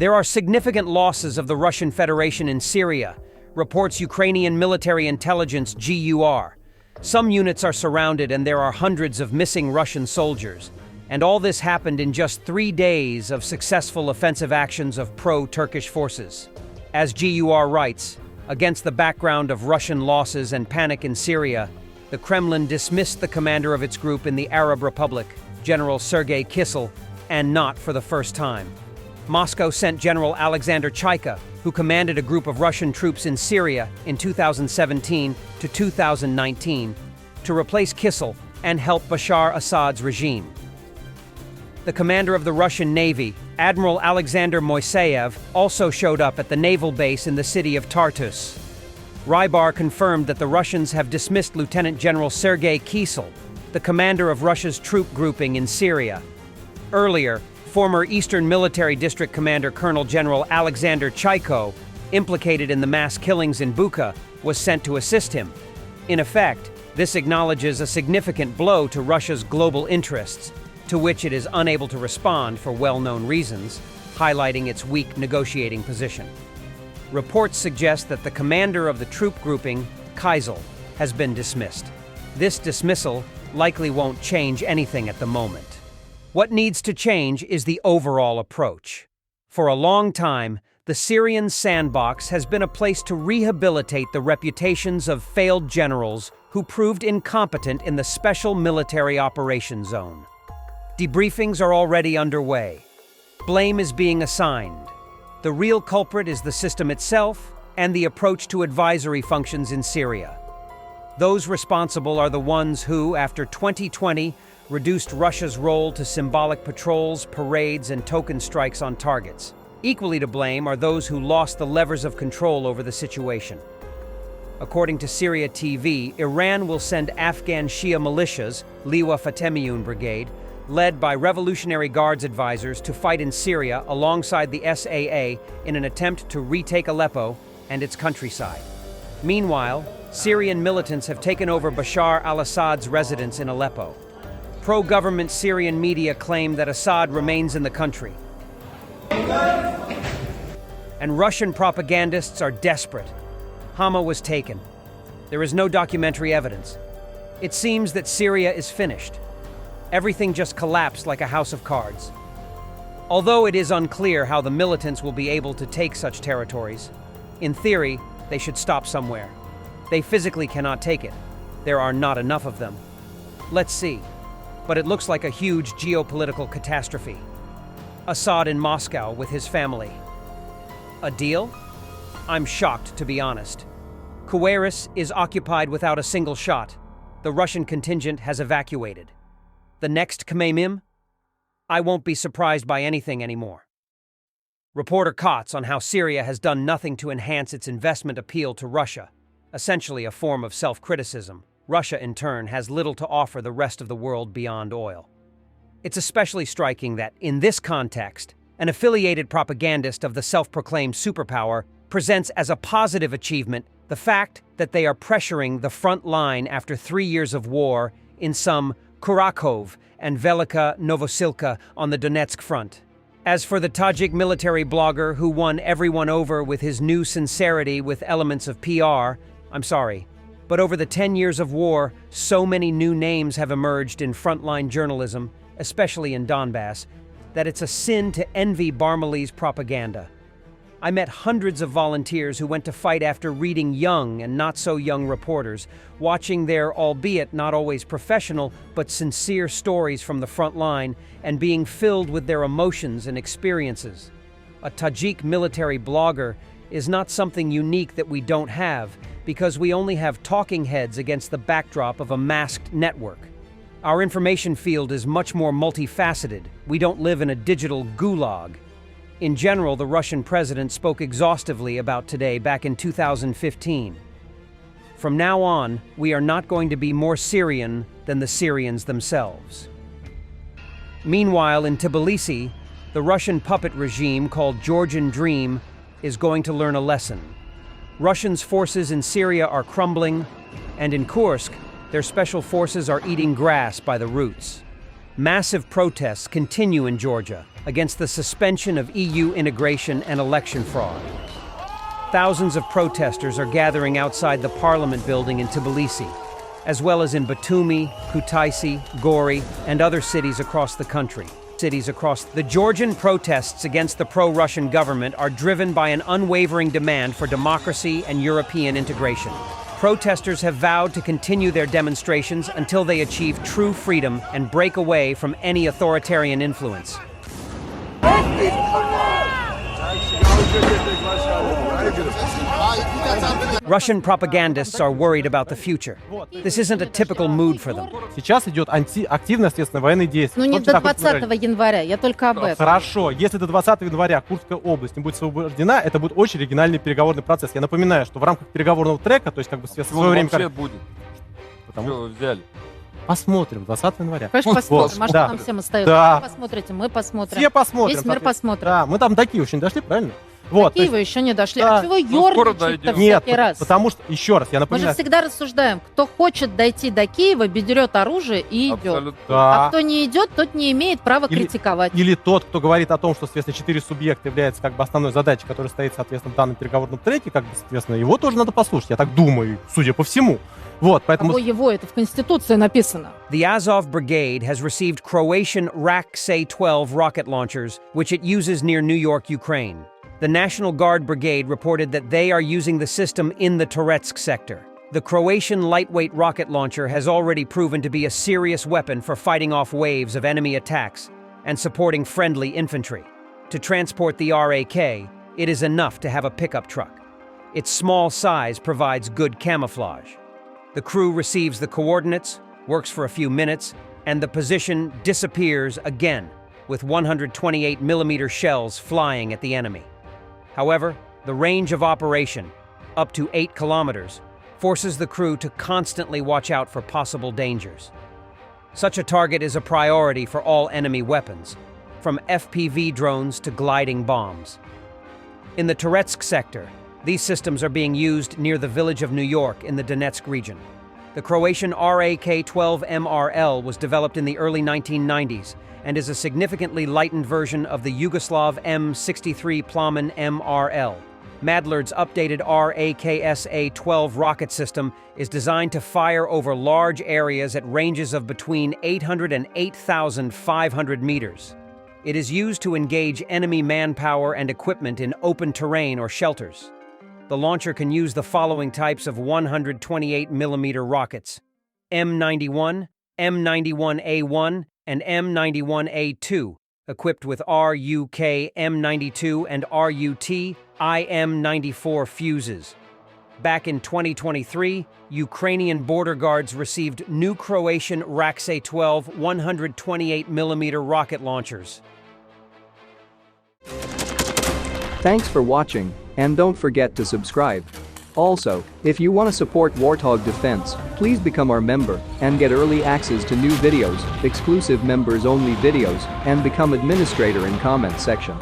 There are significant losses of the Russian Federation in Syria, reports Ukrainian Military Intelligence GUR. Some units are surrounded and there are hundreds of missing Russian soldiers. And all this happened in just 3 days of successful offensive actions of pro-Turkish forces. As GUR writes, against the background of Russian losses and panic in Syria, the Kremlin dismissed the commander of its group in the Arab Republic, General Sergei Kissel, and not for the first time. Moscow sent General Alexander Chaika, who commanded a group of Russian troops in Syria in 2017 to 2019, to replace Kissel and help Bashar Assad's regime. The commander of the Russian Navy, Admiral Alexander Moiseyev, also showed up at the naval base in the city of Tartus. Rybar confirmed that the Russians have dismissed Lieutenant General Sergei Kissel, the commander of Russia's troop grouping in Syria. Earlier, former Eastern Military District Commander Colonel General Alexander Chaiko, implicated in the mass killings in Bucha, was sent to assist him. In effect, this acknowledges a significant blow to Russia's global interests, to which it is unable to respond for well-known reasons, highlighting its weak negotiating position. Reports suggest that the commander of the troop grouping, Kissel, has been dismissed. This dismissal likely won't change anything at the moment. What needs to change is the overall approach. For a long time, the Syrian sandbox has been a place to rehabilitate the reputations of failed generals who proved incompetent in the Special Military Operations Zone. Debriefings are already underway. Blame is being assigned. The real culprit is the system itself and the approach to advisory functions in Syria. Those responsible are the ones who, after 2020, reduced Russia's role to symbolic patrols, parades, and token strikes on targets. Equally to blame are those who lost the levers of control over the situation. According to Syria TV, Iran will send Afghan Shia militias, Liwa Fatemiyun Brigade, led by Revolutionary Guards advisors, to fight in Syria alongside the SAA in an attempt to retake Aleppo and its countryside. Meanwhile, Syrian militants have taken over Bashar al-Assad's residence in Aleppo. Pro-government Syrian media claim that Assad remains in the country. And Russian propagandists are desperate. Hama was taken. There is no documentary evidence. It seems that Syria is finished. Everything just collapsed like a house of cards. Although it is unclear how the militants will be able to take such territories, in theory, they should stop somewhere. They physically cannot take it. There are not enough of them. Let's see. But it looks like a huge geopolitical catastrophe. Assad in Moscow with his family. A deal? I'm shocked, to be honest. Kuwairis is occupied without a single shot. The Russian contingent has evacuated. The next Khmeimim? I won't be surprised by anything anymore. Reporter Kotz on how Syria has done nothing to enhance its investment appeal to Russia, essentially a form of self-criticism. Russia, in turn, has little to offer the rest of the world beyond oil. It's especially striking that, in this context, an affiliated propagandist of the self-proclaimed superpower presents as a positive achievement the fact that they are pressuring the front line after 3 years of war in some Kurakov and Velika Novosilka on the Donetsk front. As for the Tajik military blogger who won everyone over with his new sincerity with elements of PR, I'm sorry, but over the 10 years of war, so many new names have emerged in frontline journalism, especially in Donbass, that it's a sin to envy Barmali's propaganda. I met hundreds of volunteers who went to fight after reading young and not-so-young reporters, watching their, albeit not always professional, but sincere stories from the front line, and being filled with their emotions and experiences. A Tajik military blogger is not something unique that we don't have, because we only have talking heads against the backdrop of a masked network. Our information field is much more multifaceted. We don't live in a digital gulag. In general, the Russian president spoke exhaustively about today back in 2015. From now on, we are not going to be more Syrian than the Syrians themselves. Meanwhile, in Tbilisi, the Russian puppet regime called Georgian Dream is going to learn a lesson. Russians' forces in Syria are crumbling, and in Kursk, their special forces are eating grass by the roots. Massive protests continue in Georgia against the suspension of EU integration and election fraud. Thousands of protesters are gathering outside the parliament building in Tbilisi, as well as in Batumi, Kutaisi, Gori, and other cities across the country. The Georgian protests against the pro-Russian government are driven by an unwavering demand for democracy and European integration. Protesters have vowed to continue their demonstrations until they achieve true freedom and break away from any authoritarian influence. Russian propagandists are worried about the future. This isn't a typical mood for them. Сейчас идет активное, естественно, военные действия. Ну не до 20 января, я только об этом. Хорошо, если до 20 января Курская область не будет освобождена, это будет очень оригинальный переговорный процесс. Я напоминаю, что в рамках переговорного трека, то есть как бы в свое время... Вообще будет. Потому что взяли. Посмотрим, 20 января. Конечно, посмотрим. А что да. нам всем остается? Да. Вы посмотрите, мы посмотрим. Все посмотрим. Весь мир посмотрит. Да, мы там до Киева еще не дошли, правильно? До Вот, Киева еще не дошли. Да. А чего ерничать-то Нет, всякий раз? потому что, еще раз, я Мы напоминаю... же всегда рассуждаем, кто хочет дойти до Киева, берет оружие и идет. Абсолютно. Да. А кто не идет, тот не имеет права критиковать. Или тот, кто говорит о том, что, соответственно, 4 субъекта является как бы основной задачей, которая стоит, соответственно, в данном переговорном треке, как бы, соответственно, его тоже надо послушать, я так думаю, судя по всему. Вот, поэтому... Кого его? Это в Конституции написано. The Azov Brigade has received Croatian RAK-Say-12 rocket launchers, which it uses near New York, Ukraine. The National Guard Brigade reported that they are using the system in the Toretsk sector. The Croatian lightweight rocket launcher has already proven to be a serious weapon for fighting off waves of enemy attacks and supporting friendly infantry. To transport the RAK, it is enough to have a pickup truck. Its small size provides good camouflage. The crew receives the coordinates, works for a few minutes, and the position disappears again, with 128mm shells flying at the enemy. However, the range of operation, up to 8 kilometers, forces the crew to constantly watch out for possible dangers. Such a target is a priority for all enemy weapons, from FPV drones to gliding bombs. In the Toretsk sector, these systems are being used near the village of New York in the Donetsk region. The Croatian RAK-12 MRL was developed in the early 1990s and is a significantly lightened version of the Yugoslav M63 Plamen MRL. Madlard's updated RAKSA-12 rocket system is designed to fire over large areas at ranges of between 800 and 8,500 meters. It is used to engage enemy manpower and equipment in open terrain or shelters. The launcher can use the following types of 128mm rockets: M91, M91A1, and M91A2, equipped with RUK M92 and RUT IM94 fuses. Back in 2023, Ukrainian border guards received new Croatian RAKSA-12 128mm rocket launchers. Thanks for watching, and don't forget to subscribe. Also, if you want to support Warthog Defense, please become our member and get early access to new videos, exclusive members-only videos, and become administrator in comment section.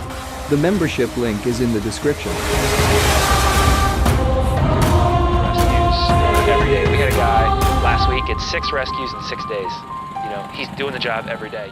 The membership link is in the description. Rescues every day. We had a guy last week at 6 rescues in 6 days. You know, he's doing the job every day.